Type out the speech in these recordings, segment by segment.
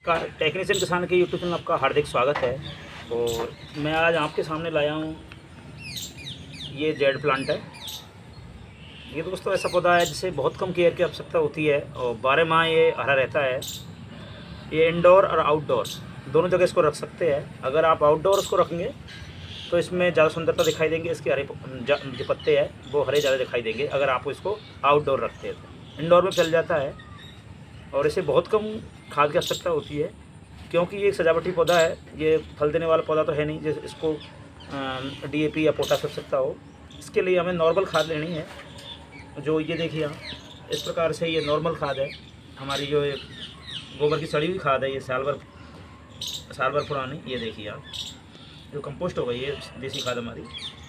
Technician किसान के YouTube channel आपका हार्दिक स्वागत है। और मैं आज आपके सामने लाया हूँ, ये जेड प्लांट है। ये दोस्तों ऐसा पौधा है जिसे बहुत कम केयर की आवश्यकता होती है और 12 माह ये हरा रहता है। ये इंडोर और आउटडोर दोनों जगह इसको रख सकते हैं। अगर आप आउटडोर इसको रखेंगे तो इसमें ज़्यादा सुंदरता दिखाई देंगे। इसके हरे जो पत्ते हैं वो हरे ज़्यादा दिखाई देंगे अगर आप इसको आउटडोर रखते हैं तो। इंडोर में चल जाता है और इसे बहुत कम खाद की आवश्यकता होती है, क्योंकि ये एक सजावटी पौधा है। ये फल देने वाला पौधा तो है नहीं जैसे इसको डीएपी या पोटाश आवश्यकता हो। इसके लिए हमें नॉर्मल खाद लेनी है। जो ये देखिए आप, इस प्रकार से ये नॉर्मल खाद है हमारी, जो गोबर की सड़ी हुई खाद है। ये साल भर पुरानी, ये देखिए आप, जो कंपोस्ट हो गई है देसी खाद हमारी।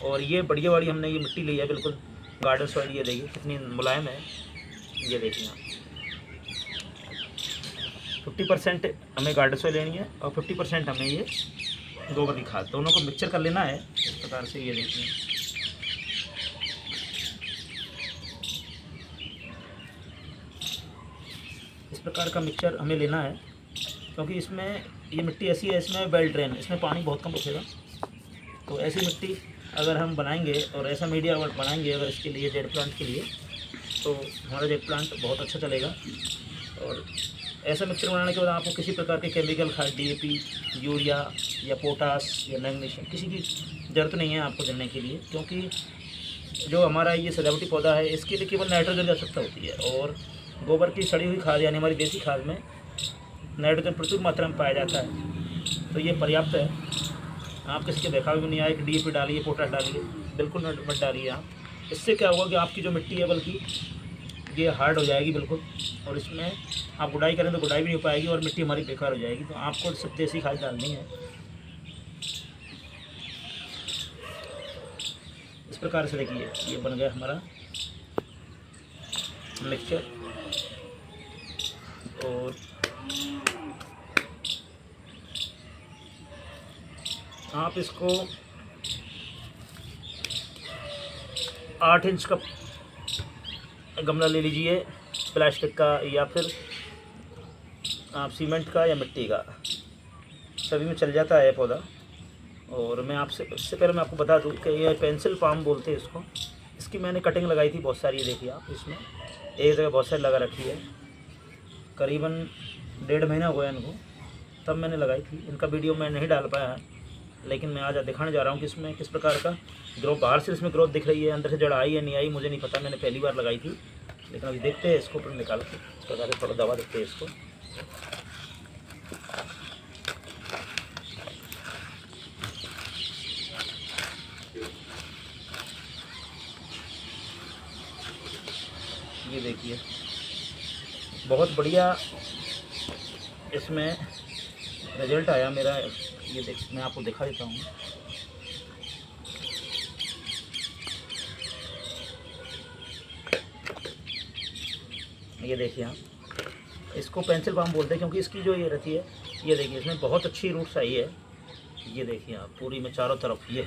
और ये बढ़िया वाली हमने ये मिट्टी ली है, बिल्कुल गार्डन सॉइल। ये देखिए कितनी मुलायम है। ये देखिए आप, 50% हमें गार्डन सॉइल लेनी है और 50% हमें ये गोबर की खाद, दोनों को मिक्सचर कर लेना है इस प्रकार से। ये देखिए इस प्रकार का मिक्सचर हमें लेना है, क्योंकि इसमें ये मिट्टी ऐसी है, इसमें वेल ड्रेन, इसमें पानी बहुत कम रुकेगा। तो ऐसी मिट्टी अगर हम बनाएंगे और ऐसा मीडिया बनाएंगे अगर इसके लिए, जेड प्लांट के लिए, तो हमारा जेड प्लांट बहुत अच्छा चलेगा। और ऐसा मिक्सचर बनाने के बाद आपको किसी प्रकार के केमिकल खाद, डीएपी, यूरिया या पोटास या मैग्नीशियम, किसी की ज़रूरत नहीं है आपको देने के लिए, क्योंकि जो हमारा ये सजावटी पौधा है इसके लिए केवल नाइट्रोजन की आवश्यकता होती है। और गोबर की सड़ी हुई खाद यानी हमारी देसी खाद में नाइट्रोजन प्रचुर मात्रा में पाया जाता है, तो ये पर्याप्त है। आप किसी के देखा भी नहीं आए कि डीएपी डालिए, पोटास डालिए, बिल्कुल मत डालिए आप। इससे क्या होगा कि आपकी जो मिट्टी है बल्कि ये हार्ड हो जाएगी बिल्कुल, और इसमें आप गुडाई करें तो गुडाई भी नहीं हो पाएगी और मिट्टी हमारी बेकार हो जाएगी। तो आपको सिर्फ देसी खाद डालनी है। इस प्रकार से देखिए ये बन गया हमारा मिक्सचर। और आप इसको 8 इंच का गमला ले लीजिए, प्लास्टिक का या फिर आप सीमेंट का या मिट्टी का, सभी में चल जाता है पौधा। और मैं आपसे इससे पहले मैं आपको बता दूं कि ये पेंसिल पाम बोलते हैं इसको। इसकी मैंने कटिंग लगाई थी बहुत सारी, ये देखिए आप, इसमें एक जगह बहुत सारी लगा रखी है। करीबन 1.5 महीना हो गया इनको, तब मैंने लगाई थी। इनका वीडियो मैं नहीं डाल पाया है, लेकिन मैं आज दिखाने जा रहा हूँ कि इसमें किस प्रकार का ग्रोथ, बाहर से इसमें ग्रोथ दिख रही है, अंदर से जड़ आई है नहीं आई मुझे नहीं पता, मैंने पहली बार लगाई थी। लेकिन अभी देखते हैं इसको, फिर निकाल के इस प्रकार से थोड़ा दवा देते हैं इसको। ये देखिए बहुत बढ़िया इसमें रिजल्ट आया मेरा। ये देख, मैं आपको दिखा देता हूँ। ये देखिए आप, इसको पेंसिल पाम बोलते हैं क्योंकि इसकी जो ये रहती है, ये देखिए इसमें बहुत अच्छी रूट्स आई है। ये देखिए आप, पूरी में चारों तरफ ये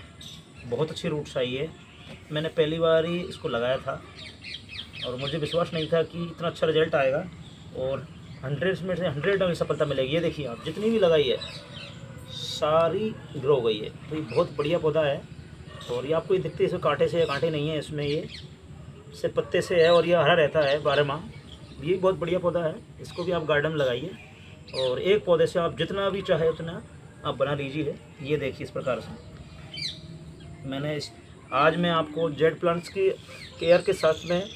बहुत अच्छी रूट्स आई है। मैंने पहली बार ही इसको लगाया था और मुझे विश्वास नहीं था कि इतना अच्छा रिजल्ट आएगा और 100 में से 100 सफलता मिलेगी। ये देखिए आप, जितनी भी लगाई है सारी ग्रो हो गई है। तो ये बहुत बढ़िया पौधा है। और ये आपको ये दिखते हैं, इसमें कांटे से, कांटे नहीं है इसमें, ये सिर्फ पत्ते से है और ये हरा रहता है 12 माह। ये बहुत बढ़िया पौधा है, इसको भी आप गार्डन में लगाइए और एक पौधे से आप जितना भी चाहे उतना आप बना लीजिए। ये देखिए इस प्रकार से आज मैं आपको जेड प्लांट्स की केयर के साथ में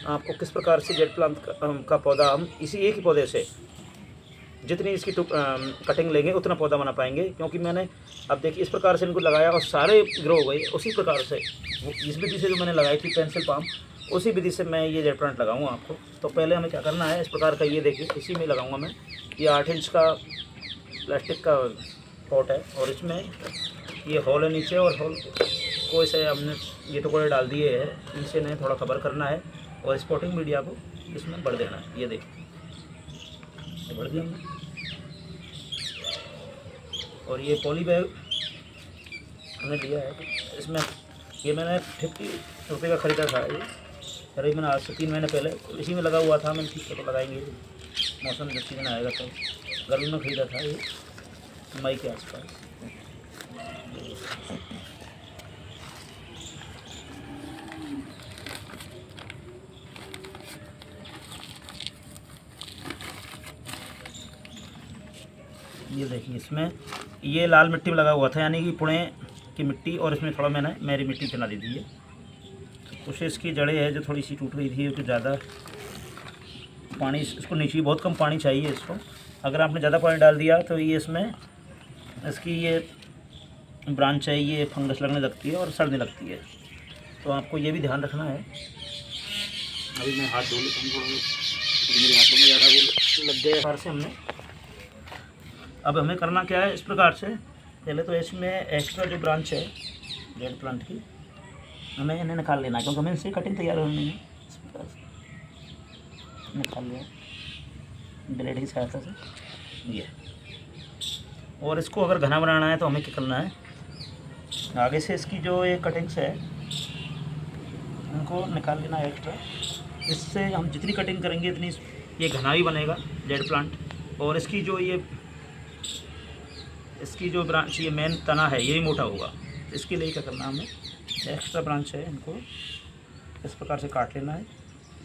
आपको किस प्रकार से जेड प्लांट का पौधा हम इसी एक ही पौधे से जितनी इसकी कटिंग लेंगे उतना पौधा बना पाएंगे। क्योंकि मैंने अब देखिए इस प्रकार से इनको लगाया और सारे ग्रो हो गए। उसी प्रकार से इस विधि से जो मैंने लगाई थी पेंसिल पाम, उसी विधि से मैं ये जेड प्लांट लगाऊंगा आपको। तो पहले हमें क्या करना है, इस प्रकार का, ये देखिए इसी में लगाऊंगा मैं। ये 8 इंच का प्लास्टिक का पॉट है और इसमें ये होल है नीचे, और होल को इसे हमने ये टुकड़े डाल दिए हैं, इनसे इन्हें थोड़ा कवर करना है और स्पॉटिंग मीडिया को इसमें भर देना है। ये देखिए भर दिया हमने। और ये पॉली बैग हमने लिया है, इसमें ये मैंने 50 रुपये का ख़रीदा था। ये करीबन आज से 3 महीने पहले इसी में लगा हुआ था। मैंने ठीक तो लगाएंगे, मौसम जब सीजन आएगा तो गर्मी में खरीदा था ये, मई के आसपास। ये देखिए, इसमें ये लाल मिट्टी में लगा हुआ था, यानी कि पुणे की मिट्टी, और इसमें थोड़ा मैंने मेरी मिट्टी चला दी थी। कुछ इसकी जड़ें है जो थोड़ी सी टूट गई थी, क्योंकि ज़्यादा पानी इसको नीचे, बहुत कम पानी चाहिए इसको। अगर आपने ज़्यादा पानी डाल दिया तो ये इसमें इसकी ये ब्रांच है, ये फंगस लगने लगती है और सड़ने लगती है। तो आपको ये भी ध्यान रखना है। अभी मैं हाथ धो लेता हूँ, मेरे हाथों में ज़्यादा वो लग गए बाहर से हमने। अब हमें करना क्या है, इस प्रकार से पहले तो इसमें एक्स्ट्रा जो ब्रांच है जेड प्लांट की, हमें इन्हें निकाल लेना है, क्योंकि हमें इससे कटिंग तैयार होनी है। इस प्रकार से निकाल लिया ब्लेड की सहायता से ये। और इसको अगर घना बनाना है तो हमें क्या करना है, आगे से इसकी जो ये कटिंग्स है उनको निकाल लेना है एक्स्ट्रा। इससे हम जितनी कटिंग करेंगे इतनी ये घना भी बनेगा जेड प्लांट। और इसकी जो ब्रांच, ये मेन तना है, ये भी मोटा होगा। इसके लिए क्या करना है, हमें एक्स्ट्रा ब्रांच है इनको इस प्रकार से काट लेना है।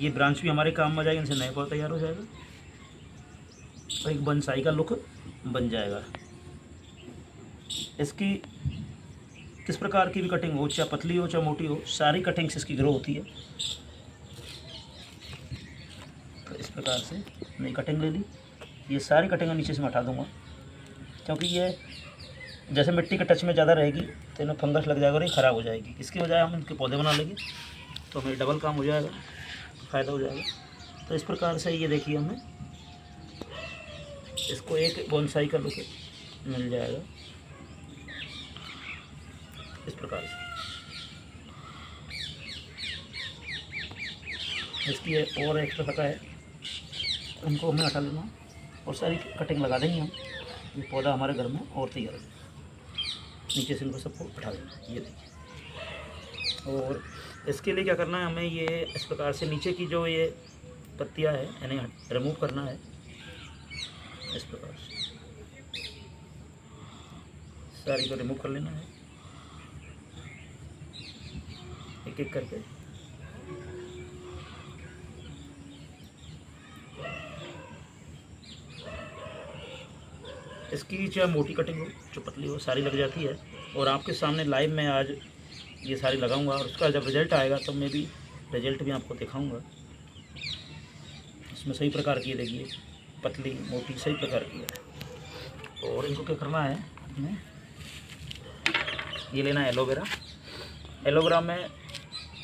ये ब्रांच भी हमारे काम में आ जाएगी, इनसे नया पौधा तैयार हो जाएगा और एक बनसाई का लुक बन जाएगा। इसकी किस प्रकार की भी कटिंग हो, चाहे पतली हो चाहे मोटी हो, सारी कटिंग्स इसकी ग्रो होती है। तो इस प्रकार से नई कटिंग ले ली। ये सारी कटिंग नीचे से मैं हटा दूँगा, क्योंकि ये जैसे मिट्टी के टच में ज़्यादा रहेगी तो इन्हें फंगस लग जाएगा और ये ख़राब हो जाएगी। इसकी बजाय हम इनके पौधे बना लेंगे तो हमें डबल काम हो जाएगा, फ़ायदा हो जाएगा। तो इस प्रकार से ये देखिए, हमें इसको एक बोनसाई का लुक मिल जाएगा इस प्रकार से। इसकी और एक्स्ट्रा पता है, उनको हमें हटा लेना और सारी कटिंग लगा देंगे हम। ये पौधा हमारे घर में और तैयार हो जाएगा। नीचे से इनको सबको उठा देना, ये देखिए। और इसके लिए क्या करना है, हमें ये इस प्रकार से नीचे की जो ये पत्तियां है इन्हें रिमूव करना है इस प्रकार से। सारी को रिमूव कर लेना है एक एक करके। इसकी चाहे मोटी कटिंग हो जो पतली हो, सारी लग जाती है। और आपके सामने लाइव में आज ये सारी लगाऊंगा, और उसका जब रिज़ल्ट आएगा तो मैं भी रिज़ल्ट भी आपको दिखाऊंगा। इसमें सही प्रकार की देखिए, पतली मोटी सही प्रकार की है। और इनको क्या करना है, हमें ये लेना है एलोवेरा। एलोवेरा में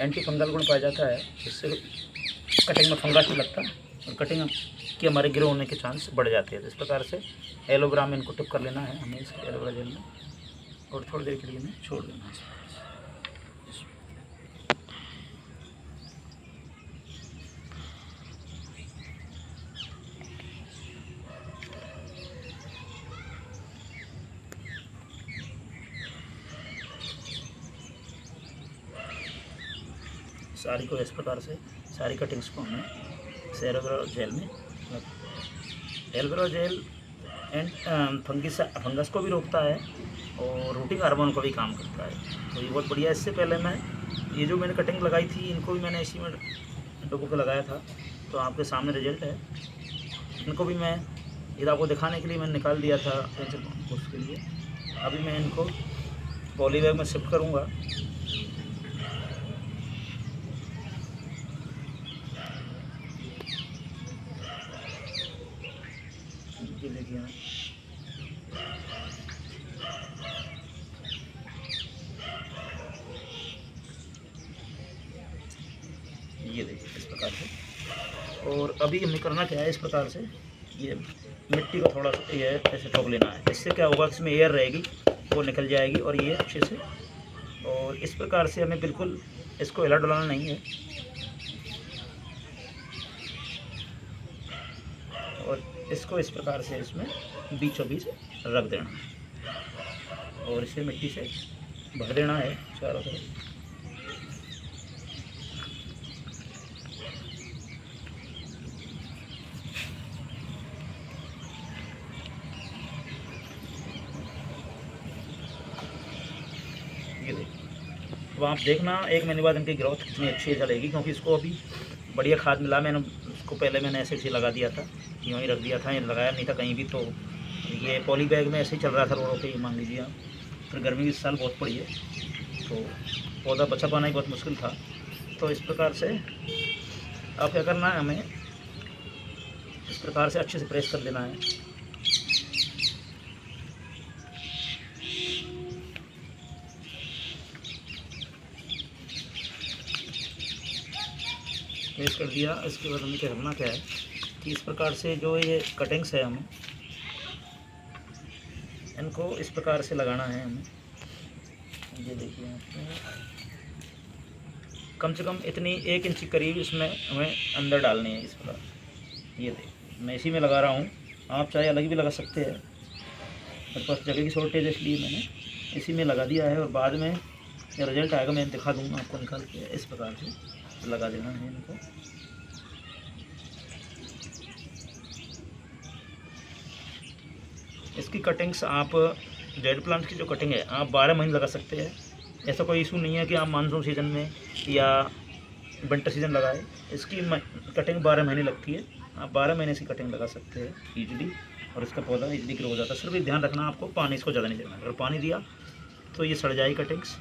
एंटी फंगल गुण पाया जाता है, इससे कटिंग में फंगस नहीं लगता और कटिंग कि हमारे ग्रो होने के चांस बढ़ जाते हैं। तो इस प्रकार से एलोवेरा में इनको टिप कर लेना है हमें इस एलोवेरा जेल में, और थोड़ी देर के लिए इन्हें छोड़ देना है। सारी को इस प्रकार से सारी कटिंग्स को हमें एलोवेरा जेल में, एलोवेरा जेल एंड फंगस को भी रोकता है और रूटिंग हार्मोन को भी काम करता है। तो ये बहुत बढ़िया। इससे पहले मैं ये जो मैंने कटिंग लगाई थी इनको भी मैंने इसी में डुबो के लगाया था, तो आपके सामने रिजल्ट है। इनको भी मैं इधर आपको दिखाने के लिए मैंने निकाल दिया था पेंसिल उसके लिए। अभी मैं इनको पॉली बैग में शिफ्ट करूँगा। ये देखिए, ये देखिए इस प्रकार से। और अभी हमें करना क्या है, इस प्रकार से ये मिट्टी को थोड़ा सा ये ऐसे ठोक लेना है। इससे क्या होगा, इसमें एयर रहेगी वो निकल जाएगी और ये अच्छे से। और इस प्रकार से हमें बिल्कुल इसको हिला डुलाना नहीं है, और इसको इस प्रकार से इसमें बीचों बीच रख देना और इसे मिट्टी से भर देना है चारों तरफ। ये देखिए। तो आप देखना 1 महीने बाद इनकी ग्रोथ कितनी अच्छी चलेगी, क्योंकि इसको अभी बढ़िया खाद मिला। मैंने उसको पहले मैंने ऐसे ही लगा दिया था, यूँ ही रख दिया था, ये लगाया नहीं था कहीं भी। तो ये पॉली बैग में ऐसे ही चल रहा था रोडों पे, मान लीजिए आप। फिर गर्मी इस साल बहुत पड़ी है, तो पौधा बचा पाना ही बहुत मुश्किल था। तो इस प्रकार से अब क्या करना है, हमें इस प्रकार से अच्छे से प्रेस कर देना है। प्रेस कर दिया। इसके बाद हमें क्या करना क्या है कि इस प्रकार से जो ये कटिंग्स है, हमें इनको इस प्रकार से लगाना है हमें। ये देखिए, कम से कम इतनी 1 इंच के करीब इसमें हमें अंदर डालनी है इस प्रकार। ये देखिए, मैं इसी में लगा रहा हूँ, आप चाहे अलग भी लगा सकते हैं। मेरे पास जगह की शॉर्टेज है, इसलिए मैंने इसी में लगा दिया है। और बाद में ये रिजल्ट आएगा, मैं दिखा दूँगा आपको निकाल के। इस प्रकार से लगा देना है इनको। इसकी कटिंग्स आप जेड प्लांट की जो कटिंग है, आप 12 महीने लगा सकते हैं। ऐसा कोई इशू नहीं है कि आप मानसून सीज़न में या विंटर सीज़न लगाए। इसकी कटिंग 12 महीने लगती है, आप 12 महीने से कटिंग लगा सकते हैं ईजिली, और इसका पौधा ईजिली ग्रो हो जाता है। सिर्फ एक ध्यान रखना, आपको पानी इसको ज़्यादा नहीं देना। अगर पानी दिया तो ये सड़ जाएगी कटिंग्स।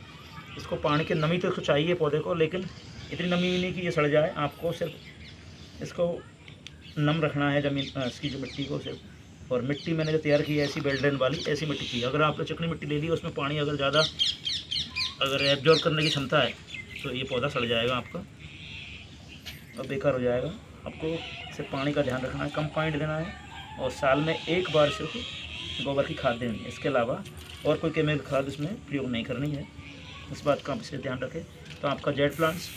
इसको पानी की नमी तो इसको चाहिए पौधे को, लेकिन इतनी नमी भी नहीं कि ये सड़ जाए। आपको सिर्फ इसको नम रखना है, ज़मीन इसकी जो मिट्टी को सिर्फ। और मिट्टी मैंने जो तैयार की है ऐसी बेल्ड्रेन वाली, ऐसी मिट्टी चाहिए। अगर आपने चिकनी मिट्टी ले ली, उसमें पानी अगर ज़्यादा अगर एब्जॉर्ब करने की क्षमता है, तो ये पौधा सड़ जाएगा आपका और बेकार हो जाएगा। आपको सिर्फ पानी का ध्यान रखना है, कम पानी देना है, और साल में 1 बार सिर्फ गोबर की खाद देनी है। इसके अलावा और कोई केमिकल खाद इसमें प्रयोग नहीं करनी है। इस बात का आप इसे ध्यान रखें, तो आपका जेड प्लांट्स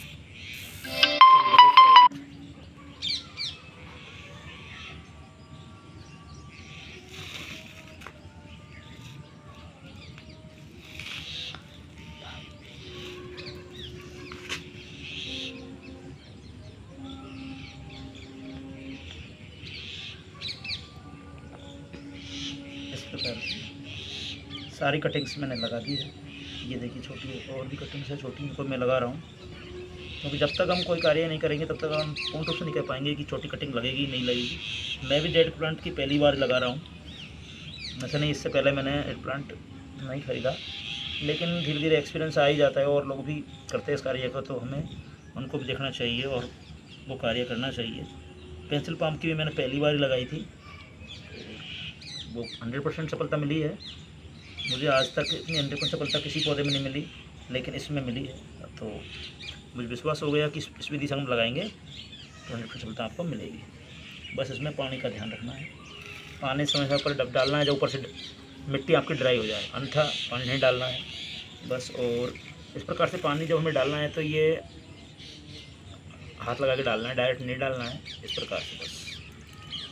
सारी कटिंग्स मैंने लगा दी है। ये देखिए, छोटी और भी कटिंग्स है, छोटी इनको मैं लगा रहा हूँ, क्योंकि जब तक हम कोई कार्य नहीं करेंगे तब तक हम पूर्ण रूप से नहीं कह पाएंगे कि छोटी कटिंग लगेगी नहीं लगेगी। मैं भी जेड प्लांट की पहली बार लगा रहा हूँ, ऐसा नहीं इससे पहले मैंने जेड प्लांट नहीं ख़रीदा, लेकिन धीरे धीरे एक्सपीरियंस आ ही जाता है और लोग भी करते हैं इस कार्य को, तो हमें उनको भी देखना चाहिए और वो कार्य करना चाहिए। पेंसिल पाम की भी मैंने पहली बार ही लगाई थी, वो 100% सफलता मिली है मुझे। आज तक इतनी 100% सफलता किसी पौधे में नहीं मिली, लेकिन इसमें मिली है। तो मुझे विश्वास हो गया कि इस विधि से हम लगाएंगे तो 100% सफलता आपको मिलेगी। बस इसमें पानी का ध्यान रखना है, पानी समय पर डालना है, जो ऊपर से मिट्टी आपकी ड्राई हो जाए, अन्यथा पानी नहीं डालना है बस। और इस प्रकार से पानी जब हमें डालना है तो ये हाथ लगा के डालना है, डायरेक्ट नहीं डालना है। इस प्रकार से बस।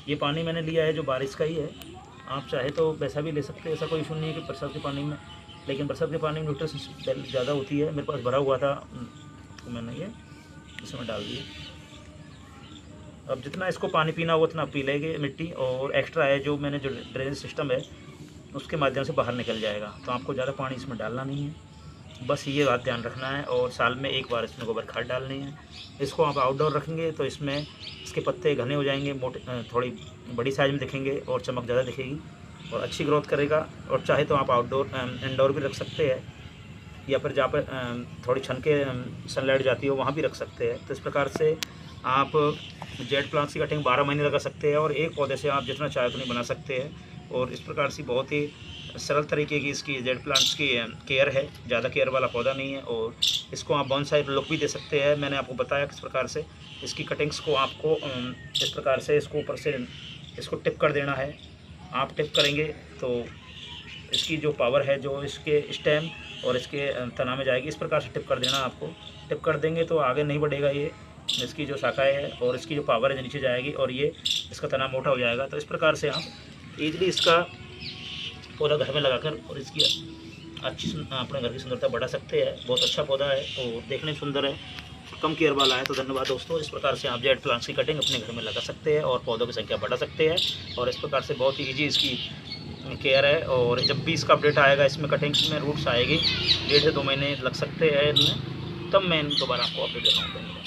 ये पानी मैंने लिया है जो बारिश का ही है, आप चाहे तो वैसा भी ले सकते हैं, ऐसा कोई इशू नहीं है कि बरसात के पानी में। लेकिन बरसात के पानी में न्यूट्रिशन ज़्यादा होती है, मेरे पास भरा हुआ था तो मैंने ये इसमें डाल दिए। अब जितना इसको पानी पीना हो उतना पी लेंगे मिट्टी, और एक्स्ट्रा है जो मैंने जो ड्रेनेज सिस्टम है उसके माध्यम से बाहर निकल जाएगा। तो आपको ज़्यादा पानी इसमें डालना नहीं है, बस ये बात ध्यान रखना है। और साल में 1 बार इसमें गोबर खाद डालनी है। इसको आप आउटडोर रखेंगे तो इसमें इसके पत्ते घने हो जाएंगे, मोटे थोड़ी बड़ी साइज़ में दिखेंगे और चमक ज़्यादा दिखेगी और अच्छी ग्रोथ करेगा। और चाहे तो आप आउटडोर इंडोर भी रख सकते हैं, या फिर जहाँ पर थोड़ी छन के सनलाइट जाती हो वहाँ भी रख सकते हैं। तो इस प्रकार से आप जेड प्लांट्स की कटिंग 12 महीने लगा सकते हैं, और एक पौधे से आप जितना चाहे उतनी बना सकते हैं। और इस प्रकार से बहुत ही सरल तरीके की इसकी जेड प्लांट्स की केयर है, ज़्यादा केयर वाला पौधा नहीं है। और इसको आप बॉन्साई लुक भी दे सकते हैं। मैंने आपको बताया किस प्रकार से इसकी कटिंग्स को आपको इस प्रकार से इसको ऊपर से इसको टिप कर देना है। आप टिप करेंगे तो इसकी जो पावर है जो इसके स्टेम और इसके तना में जाएगी। इस प्रकार से टिप कर देना, आपको टिप कर देंगे तो आगे नहीं बढ़ेगा ये, इसकी जो शाखाएँ है और इसकी जो पावर है जो नीचे जाएगी, और ये इसका तना मोटा हो जाएगा। तो इस प्रकार से आप ईजिली इसका पौधा घर में लगाकर और इसकी अच्छी अपने घर की सुंदरता बढ़ा सकते हैं। बहुत अच्छा पौधा है और देखने में सुंदर है, कम केयर वाला है। तो धन्यवाद दोस्तों। इस प्रकार से आप जेड प्लांट्स की कटिंग अपने घर में लगा सकते हैं और पौधों की संख्या बढ़ा सकते हैं। और इस प्रकार से बहुत ही ईजी इसकी केयर है। और जब भी इसका अपडेट आएगा, इसमें कटिंग में रूट्स आएगी, 1.5 से 2 महीने लग सकते हैं इनमें, तब मैं दोबारा आपको अपडेट दिखाऊँगा।